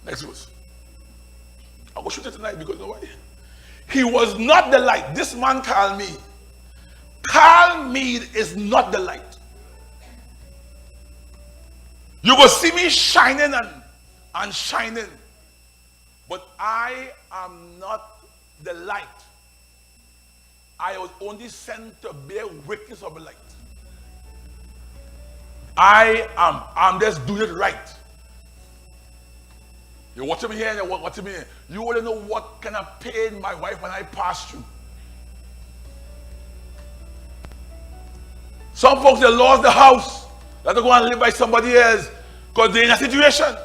Next verse. I will shoot it tonight because you know why? He was not the light. This man called me. Carl Meade is not the light. You will see me shining and shining. But I am not the light. I was only sent to bear witness of the light. I'm just doing it right. You're watching me here and you're watching me here. You wouldn't know what kind of pain my wife and I passed through. Some folks, they lost the house. They have to go and live by somebody else because they're in a situation.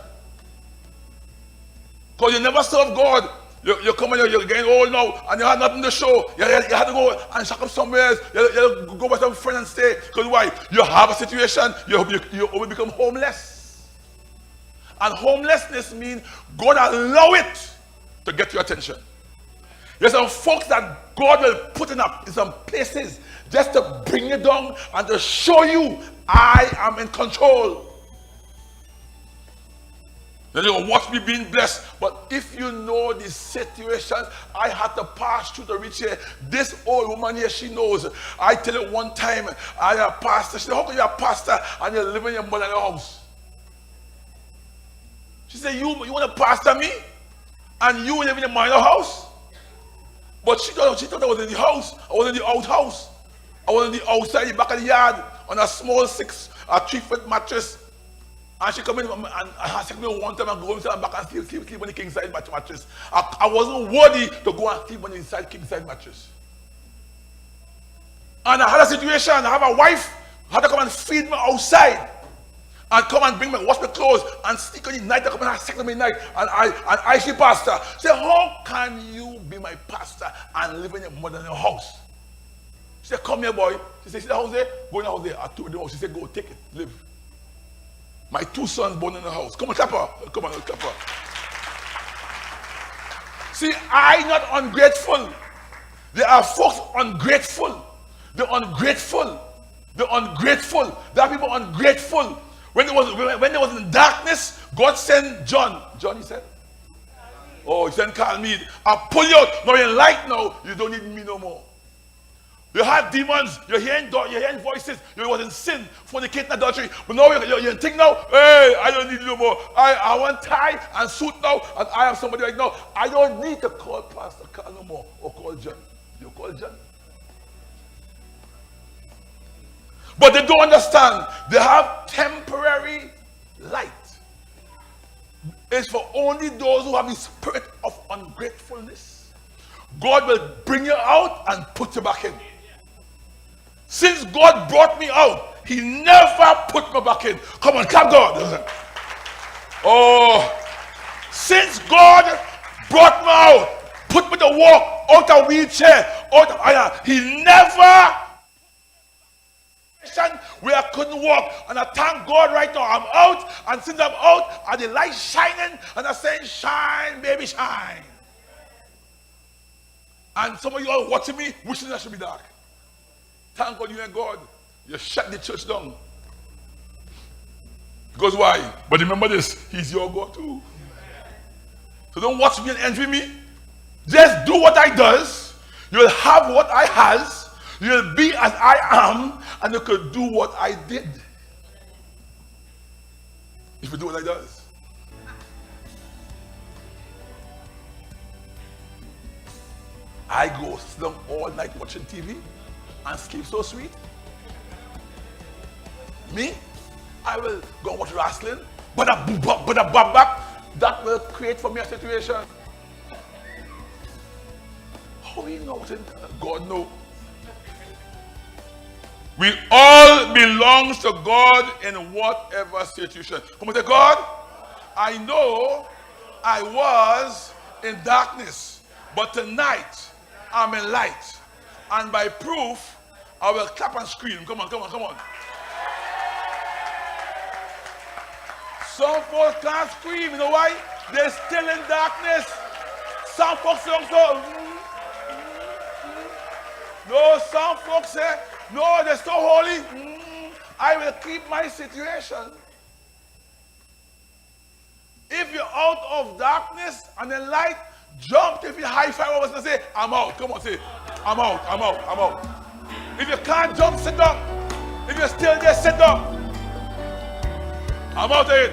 Because you never serve God. You come and you're getting old now and you have nothing to show. You have to go and shop up somewhere else. You go with some friend and stay. Because why? You have a situation, you will become homeless. And homelessness means God allow it to get your attention. There's some folks that God will put in some places just to bring you down and to show you I am in control. Then you will watch me being blessed. But if you know the situations I had to pass through to reach here, this old woman here, she knows. I tell you one time, I am a pastor. She said, how can you be a pastor and you're living in your mother's house? She said, you want to pastor me? And you live in your mother's house? But she thought I was in the house. I was in the outhouse. I was in the outside, the back of the yard, on a small 3-foot mattress. And she come in and asked me one time and go inside and back and sleep on the king size mattress. I wasn't worthy to go and sleep on the inside king size mattress. And I had a situation. I have a wife who had to come and feed me outside. And come and bring me, wash my clothes, and sneak on the night, come and have sex with me night, and I she pastor. Say, how can you be my pastor and live in your mother's house? She said, come here, boy. She said, see the house there? Go in the house there. I told the house. She said, go, take it, live. My 2 sons born in the house. Come on, clap her. Come on, clap her. See, I not ungrateful. There are folks ungrateful. They're ungrateful. They're ungrateful. There are people ungrateful. When there was in darkness, God sent John. John, he said? Oh, he sent Carl Meade. I'll pull you out. Now you're in light now. You don't need me no more. You had demons. You're hearing voices. You was in sin, fornicating, adultery. But now you're thinking now, hey, I don't need you no more. I want tie and suit now, and I have somebody right now. I don't need to call Pastor Carl no more or call John. You call John. But they don't understand. They have temporary light. It's for only those who have the spirit of ungratefulness. God will bring you out and put you back in. Since God brought me out, he never put me back in. Come on, clap God. Oh, since God brought me out, put me to walk out of wheelchair, he never where I couldn't walk, and I thank God right now I'm out, and since I'm out and the light shining and I'm saying shine baby shine. And some of you are watching me wishing that should be dark. Thank God you and God, you shut the church down. Because why? But remember this, he's your God too. So don't watch me and envy me. Just do what I does. You'll have what I has. You'll be as I am, and you could do what I did. If you do what I does. I go sit down all night watching TV and sleep so sweet. Me, I will go and watch wrestling, but that will create for me a situation. How you know what God knows? We all belong to God in whatever situation. Come on, say, God, I know I was in darkness, but tonight I'm in light. And by proof, I will clap and scream. Come on, come on, come on. Some folks can't scream. You know why? They're still in darkness. Some folks don't go. No, some folks say, no, they're so holy. I will keep my situation. If you're out of darkness and then light, jump if you high five us and say, I'm out. Come on, say, I'm out, I'm out, I'm out. If you can't jump, sit down. If you're still there, sit down. I'm out of it.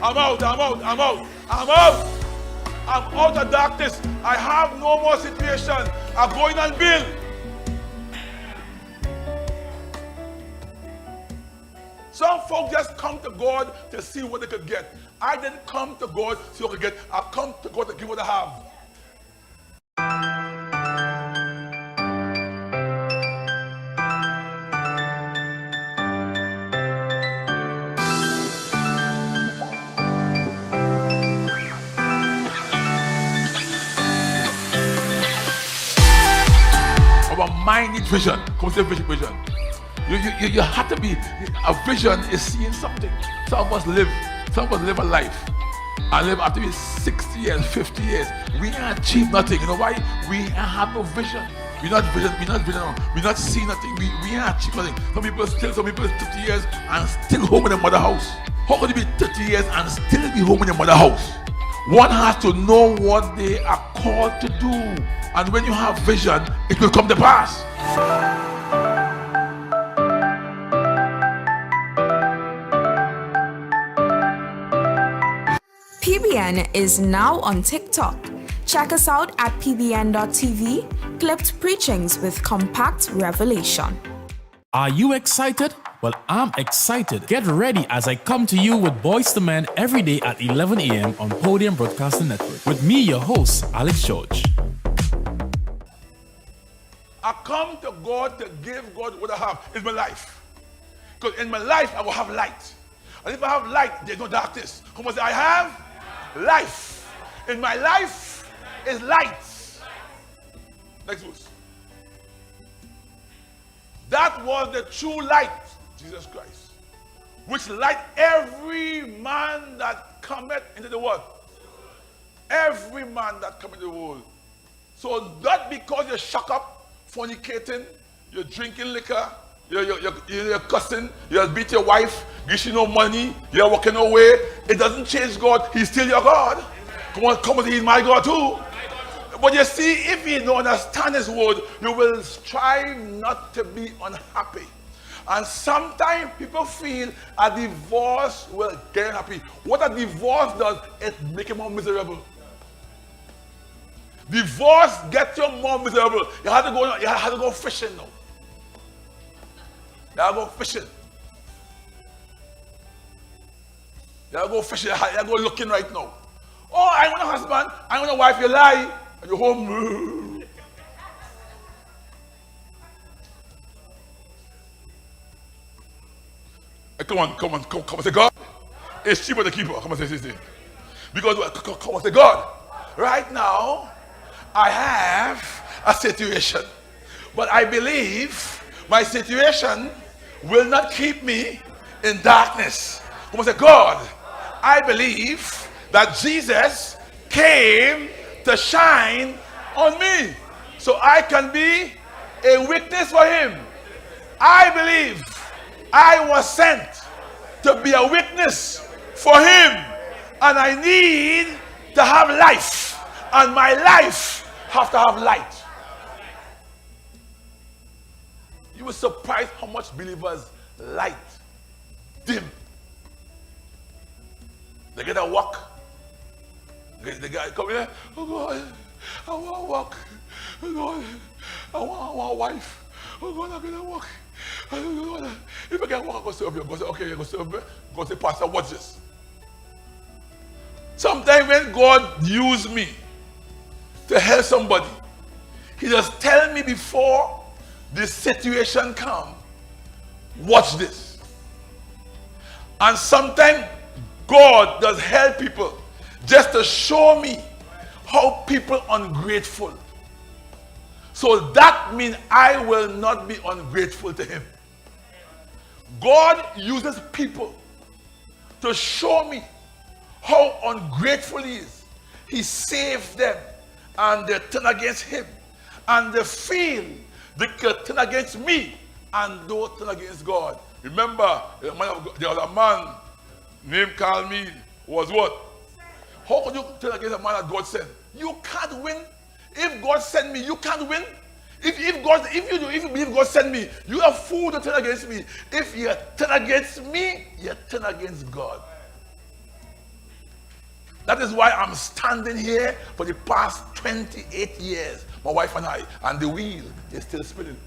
I'm out, I'm out, I'm out, I'm out. I'm out of darkness. I have no more situation. I'm going on bill. Some folks just come to God to see what they could get. I didn't come to God to see what I could get. I come to God to give what I have. Our mind needs vision. Come say vision. You have to be, a vision is seeing something. Some of us live a life and live up to be 60 years, 50 years. We ain't achieve nothing. You know why? We have no vision. We not see nothing. We ain't achieve nothing. Some people is 50 years and still home in their mother house. How could you be 30 years and still be home in your mother house? One has to know what they are called to do. And when you have vision, it will come to pass. PBN is now on TikTok. Check us out at pbn.tv, clipped preachings with compact revelation. Are you excited? Well, I'm excited. Get ready as I come to you with Boys to Men every day at 11 a.m. on Podium Broadcasting Network. With me, your host, Alex George. I come to God to give God what I have. It's my life. Because in my life, I will have light. And if I have light, there's no darkness. Come on, say, I have life. In my life is light. Next verse. That was the true light, Jesus Christ, which light every man that cometh into the world. Every man that cometh into the world. So not because you're shut up, fornicating, you're drinking liquor, you're cussing, you beat your wife, gives you no money, you're walking away. It doesn't change God. He's still your God. Come on, he's my God too. But you see, if you don't understand his word, you will strive not to be unhappy. And sometimes people feel a divorce will get them happy. What a divorce does, it makes you more miserable. Divorce gets you more miserable. You have to go fishing now. You have to go fishing. You have to go fishing. You have to go looking right now. Oh, I want a husband. I want a wife. You lie. And you're home. Hey, come on, say God. It's cheaper to keep her. Come on, say. Because, come on, say God. Right now, I have a situation. But I believe my situation will not keep me in darkness. Come on, say God. I believe that Jesus came to shine on me so I can be a witness for him. I believe I was sent to be a witness for him, and I need to have life, and my life have to have light. You will surprise how much believers light dim. They get a walk. The guy come here, oh God, I want to walk. Oh God, I want a wife. Oh God, I'm going to walk. Oh God, if I can walk, I'm going to serve you. God say, okay, you're going to serve me. God say, Pastor, watch this. Sometimes when God uses me to help somebody, he just tell me before the situation comes, watch this. And sometimes God does help people just to show me how people ungrateful. So that means I will not be ungrateful to him. God uses people to show me how ungrateful he is. He saved them and they turn against him. And they feel they can turn against me and don't turn against God. Remember, there was a man named Meade was what? How could you turn against a man that God sent? You can't win. If God sent me, you can't win. If you believe God sent me, you are a fool to turn against me. If you turn against me, you turn against God. That is why I'm standing here for the past 28 years, my wife and I, and the wheel is still spinning.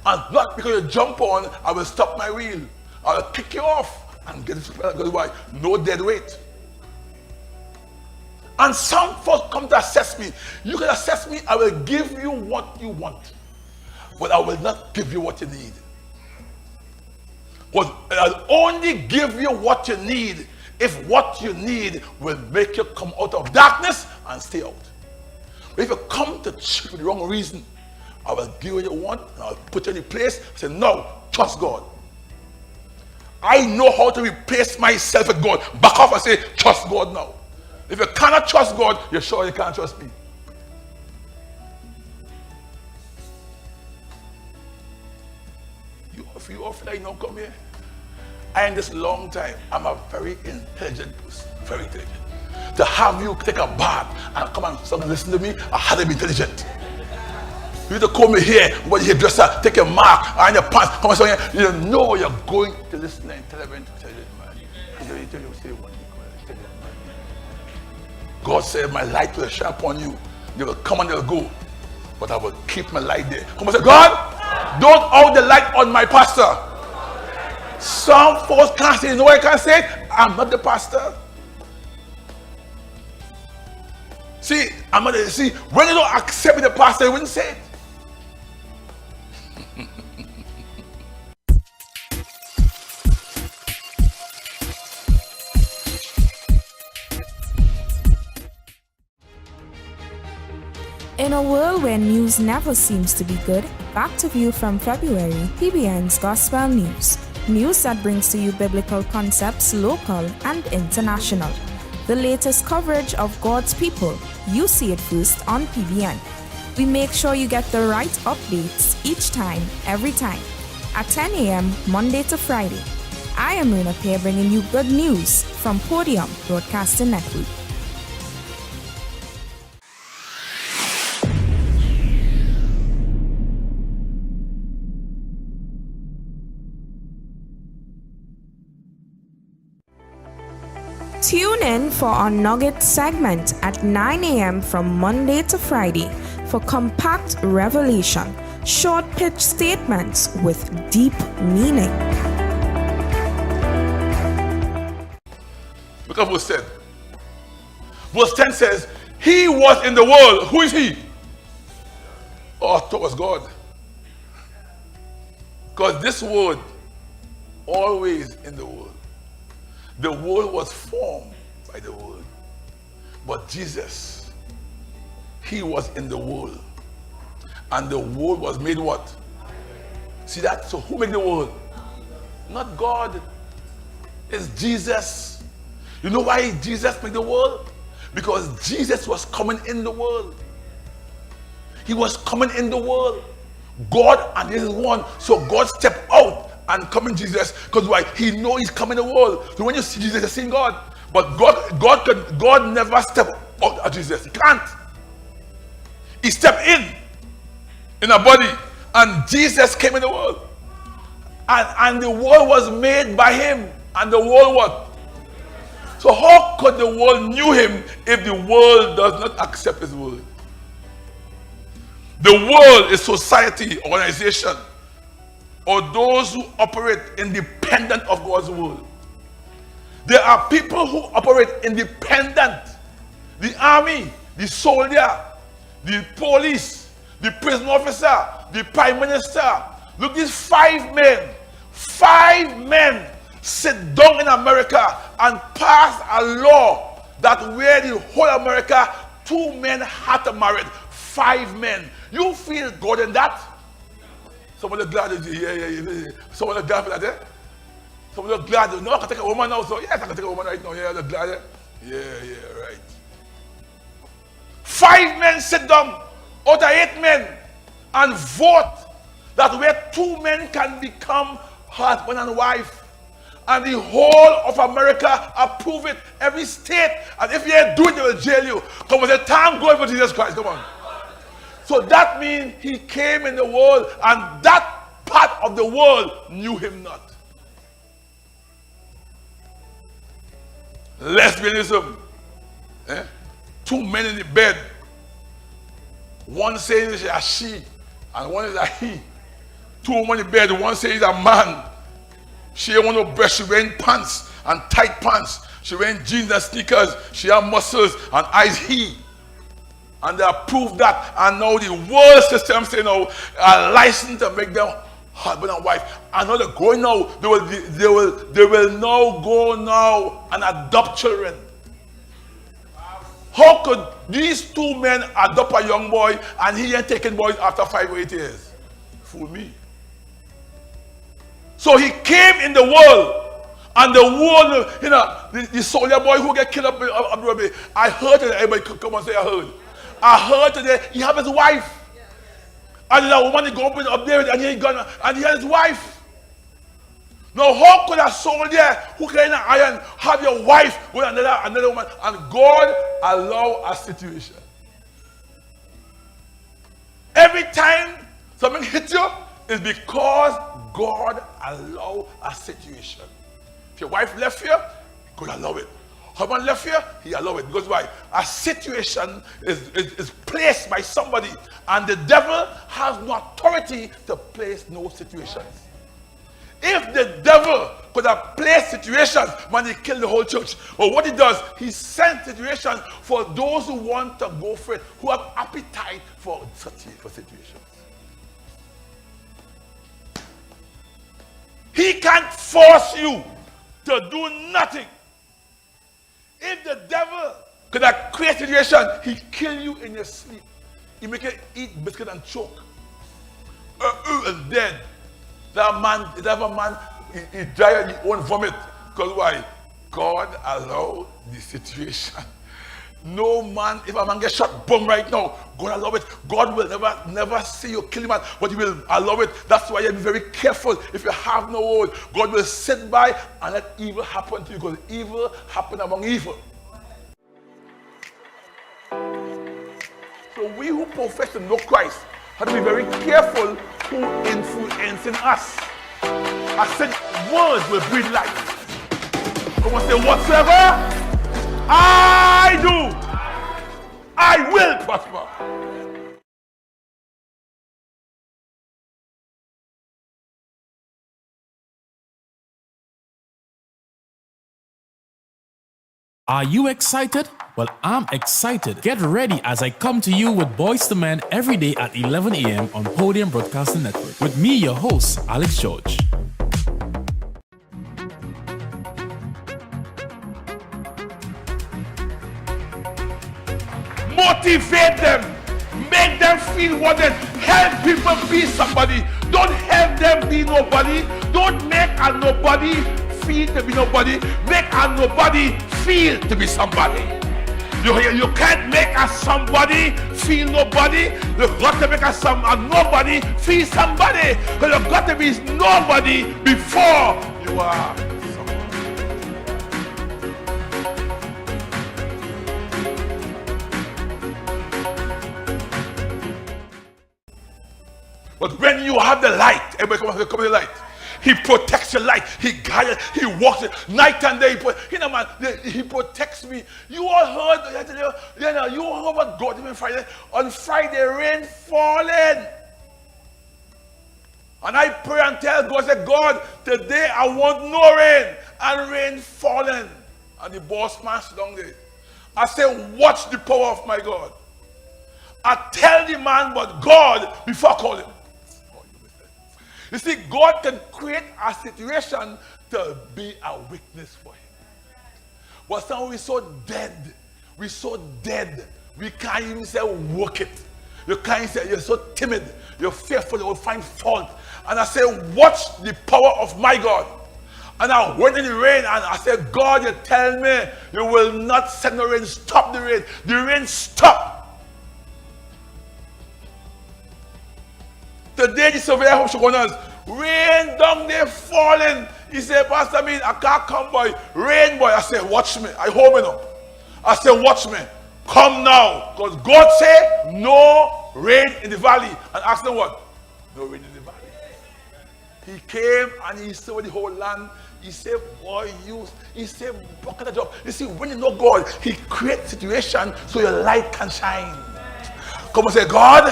And not because you jump on, I will stop my wheel. I will kick you off and get it spinning. Because why? No dead weight. And some folks come to assess me. You can assess me, I will give you what you want. But I will not give you what you need. But I'll only give you what you need if what you need will make you come out of darkness and stay out. But if you come to church for the wrong reason, I will give you what you want and I'll put you in a place and say, no, trust God. I know how to replace myself with God. Back off and say, trust God now. If you cannot trust God, you're sure you can't trust me. If you all feel like you don't come here, I in this long time, I'm a very intelligent person. Very intelligent. To have you take a bath and come and listen to me, I had to be intelligent. You need to come here, when you dresser, take a mark on your pants, come and say, you know you're going to listen to intelligent man. God said, my light will shine upon you. They will come and they'll go. But I will keep my light there. Come and say, God, don't out the light on my pastor. Some folks can't say, you know what I can't say? I'm not the pastor. See, when you don't accept the pastor, you wouldn't say it. In a world where news never seems to be good, back to view from February, PBN's Gospel News. News that brings to you biblical concepts, local and international. The latest coverage of God's people. You see it first on PBN. We make sure you get the right updates each time, every time. At 10 a.m. Monday to Friday. I am Rena Pear bringing you good news from Podium Broadcasting Network. Tune in for our Nugget segment at 9 a.m. from Monday to Friday for compact revelation, short pitch statements with deep meaning. Look at verse 10. Verse 10 says, he was in the world. Who is he? Oh, I thought it was God. Because this word, always in the world. The world was formed by the word. But Jesus, he was in the world. And the world was made what? See that? So who made the world? Not God. It's Jesus. You know why Jesus made the world? Because Jesus was coming in the world. He was coming in the world. God and this is one. So God stepped out and come in Jesus, because why? He knows he's coming in the world. So when you see Jesus, you're seeing God. But God never stepped out of Jesus. He can't. He stepped in a body, and Jesus came in the world. And the world was made by him. And the world what? So how could the world knew him if the world does not accept his word? The world is society, organization, or those who operate independent of God's will. There are people who operate independent. The army, the soldier, the police, the prison officer, the prime minister. Look, these 5 men sit down in America and pass a law that where the whole America, 2 men had to marry 5 men. You feel God in that? Some of the glad, yeah. Some of the glad for that, eh? Some of the glad, no, I can take a woman now, so yes, I can take a woman right now, yeah, the glad, eh? Yeah, right. 5 men sit down out of 8 men and vote that where 2 men can become husband and wife. And the whole of America approve it. Every state. And if you ain't do it, they will jail you. Come on, say, thank God for Jesus Christ. Come on. So that means he came in the world, and that part of the world knew him not. Lesbianism. Two men in the bed. One says it's a she, and one is a he. Two women in the bed. One says he's a man. She ain't want no breast. She wearing pants and tight pants. She wearing jeans and sneakers. She have muscles and eyes he. And they approve that. And now the world system say now a license to make them husband and wife. And now they're going now. They will now go now and adopt children. How could these two men adopt a young boy and he ain't taking boys after 5 or 8 years? Fool me. So he came in the world, and the world, the soldier boy who get killed up in Abu Dhabi, I heard today, everybody come and say I heard. I heard today, he have his wife. And the woman he go up there and he gone, and he has his wife. Now how could a soldier who carry an iron have your wife with another woman, and God allow a situation? Every time something hits you, it's because God allow a situation. If your wife left here, God allow it. Husband left here, he allow it. Because why? A situation is placed by somebody, and the devil has no authority to place no situations. If the devil could have placed situations when he killed the whole church, well, what he does, he sends situations for those who want to go for it, who have appetite for situations. He can't force you to do nothing. If the devil could have created a situation, he kill you in your sleep. He make you eat biscuit and choke. And dead. That man, he died in his own vomit. Because why? God allowed the situation. No man, if a man gets shot, boom, right now, God allow it. God will never see you kill him, but he will allow it. That's why you have to be very careful. If you have no hold, God will sit by and let evil happen to you, because evil happen among evil. So we who profess to know Christ have to be very careful who influencing us. I said words will breathe life. Come on, say whatsoever I do, I will prosper. Are you excited? Well, I'm excited. Get ready as I come to you with Boys to Men every day at 11 a.m. on Podium Broadcasting Network. With me, your host, Alex George. Motivate them. Make them feel wanted. Help people be somebody. Don't help them be nobody. Don't make a nobody feel to be nobody. Make a nobody feel to be somebody. You can't make a somebody feel nobody. You've got to make a nobody feel somebody. Because you've got to be nobody before you are somebody. But when you have the light, everybody come to the light. He protects your light. He guides. He walks it night and day. He protects me. You all heard, you heard what God did on Friday. On Friday, rain falling. And I pray and tell God, say, God, today I want no rain. And rain falling. And the boss man sit down there. I say, watch the power of my God. I tell the man about God before I call him. You see, God can create a situation to be a witness for him. But some we're so dead. We're so dead. We can't even say work it. You can't say you're so timid. You're fearful you will find fault. And I say, watch the power of my God. And I went in the rain and I said, God, you tell me you will not send the rain. Stop the rain. The rain stop. Today the surveyor hope should go on. Rain down there falling. He said, Pastor Meade, I can't come by. Rain boy. I said, watch me. I hold him up. I said, watch me. Come now. Because God said, no rain in the valley. And asked him what? No rain in the valley. He came and he saw the whole land. He said, boy, he said, bucket the job. You see, when you know God, he creates situation so your light can shine. Come and say, God,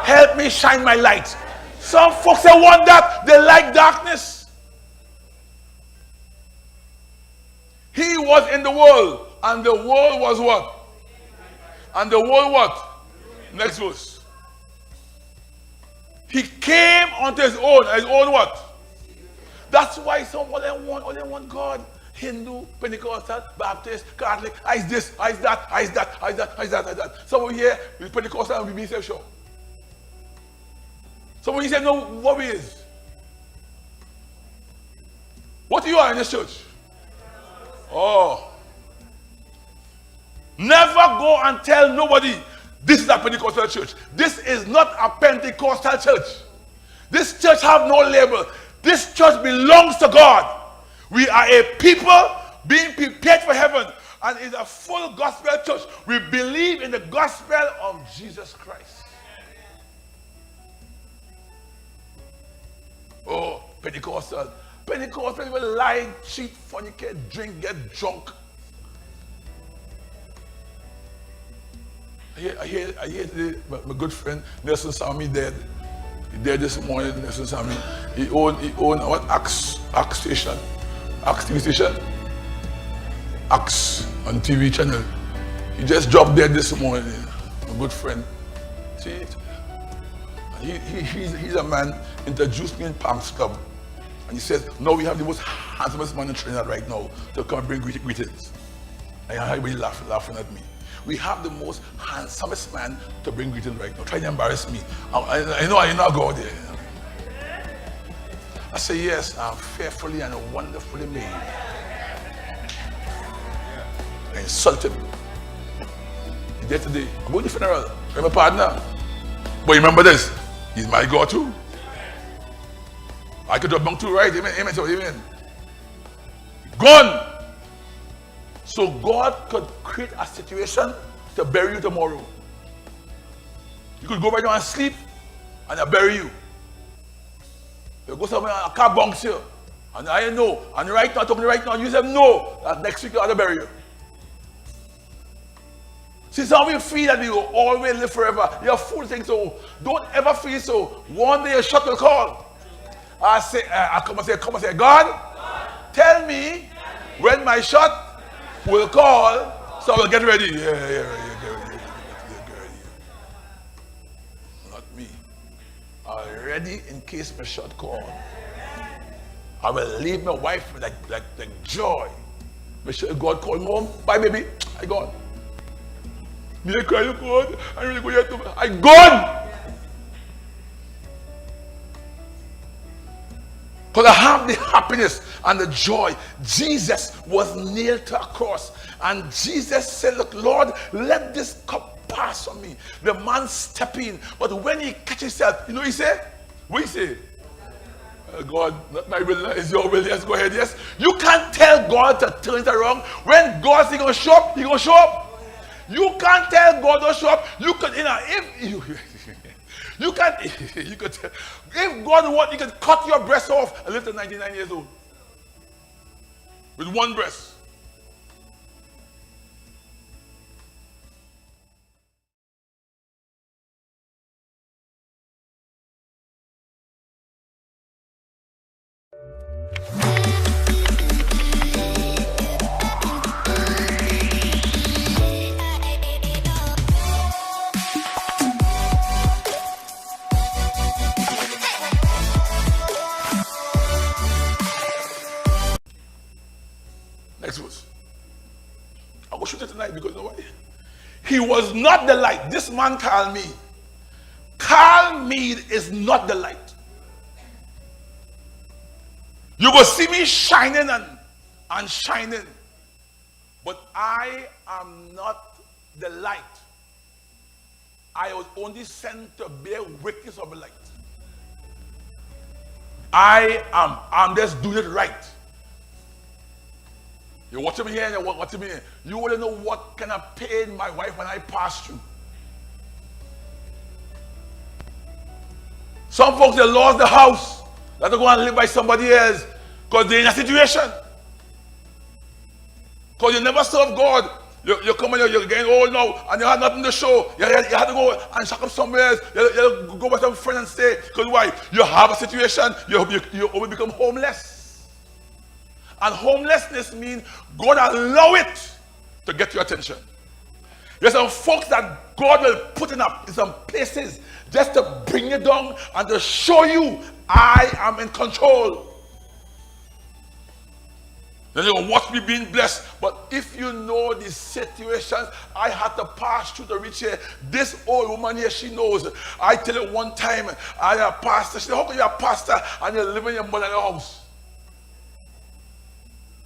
help me shine my light. Some folks, they want that. They like darkness. He was in the world, and the world was what? And the world what? Next verse. He came unto his own. His own what? That's why some all they want God. Hindu, Pentecostal, Baptist, Catholic, is this, is that, is that, is that, is that, is that. Some of you here is Pentecostal and we be sure. Some of you say, no, what we is? What you are in this church? Oh. Never go and tell nobody this is a Pentecostal church. This is not a Pentecostal church. This church have no label. This church belongs to God. We are a people being prepared for heaven, and it's a full gospel church. We believe in the gospel of Jesus Christ. Oh, Pentecostal. Pentecostal people lie, cheat, fornicate, drink, get drunk. I hear today, my good friend Nelson Sammy dead. He died this morning. Nelson Sammy. He owned what? Axe station, Axe TV station, Axe on TV channel. He just dropped dead this morning. My good friend. See it? He's a man introduced me in Palms Club. And he says, no, we have the most handsomest man in Trinidad right now to come and bring greetings. And everybody laughing at me. We have the most handsomest man to bring greetings right now. Try to embarrass me. I know I go there. I say, yes, I'm fearfully and wonderfully made. I insult him. He's dead today. I'm going to the funeral. I'm a partner. But remember this, he's my God too. I could drop down too, right? Amen, amen, so amen. Gone. So God could create a situation to bury you tomorrow. You could go right now and sleep, and I'll bury you. You go somewhere and a car bunks you. And I know, and right now, talking right now, you say no, that next week I'll bury you. See, some of you feel that you will always live forever. You're fool thing, so don't ever feel so. One day a shot will call. I come and say, God, tell me when my shot will call, so I will get ready. Get ready. Not me. I'm ready in case my shot call. I will leave my wife with like joy. Make sure God called me home. Bye, baby. I gone. Me I cry, God. I really go here to. I gone. Because I have the happiness and the joy. Jesus was nailed to a cross. And Jesus said, look, Lord, let this cup pass from me. The man stepped in. But when he catch himself, you know what he said? What he say? God, not my will, is your will. Yes, go ahead, yes. You can't tell God to turn it around. When God says he's going to show up, he's going to show up. You can't tell God to show up. You could, if you... You can't, you could, if God wants, he could cut your breast off and live to 99 years old. With one breast. Next verse. I will shoot it tonight because you know what? He was not the light. This man called me. Carl Meade is not the light. You will see me shining and shining. But I am not the light. I was only sent to bear witness of the light. I'm just doing it right. You watch me here and you watch me here. You wouldn't know what kind of pain my wife and I passed through. Some folks, they lost the house. They have to go and live by somebody else because they're in a situation. Because you never serve God. You come and you're getting old now and you have nothing to show. You have to go and shack up somewhere else. You go with some friend and stay. Because why? You have a situation. You will become homeless. And homelessness means God allow it to get your attention. There's some folks that God will put in some places just to bring you down and to show you I am in control. Then you will watch me being blessed. But if you know the situations I had to pass through to reach here, this old woman here, she knows. I tell you one time, I am a pastor. She said, how can you be a pastor and you're living in your mother's house?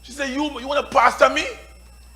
She said, you want to pastor me?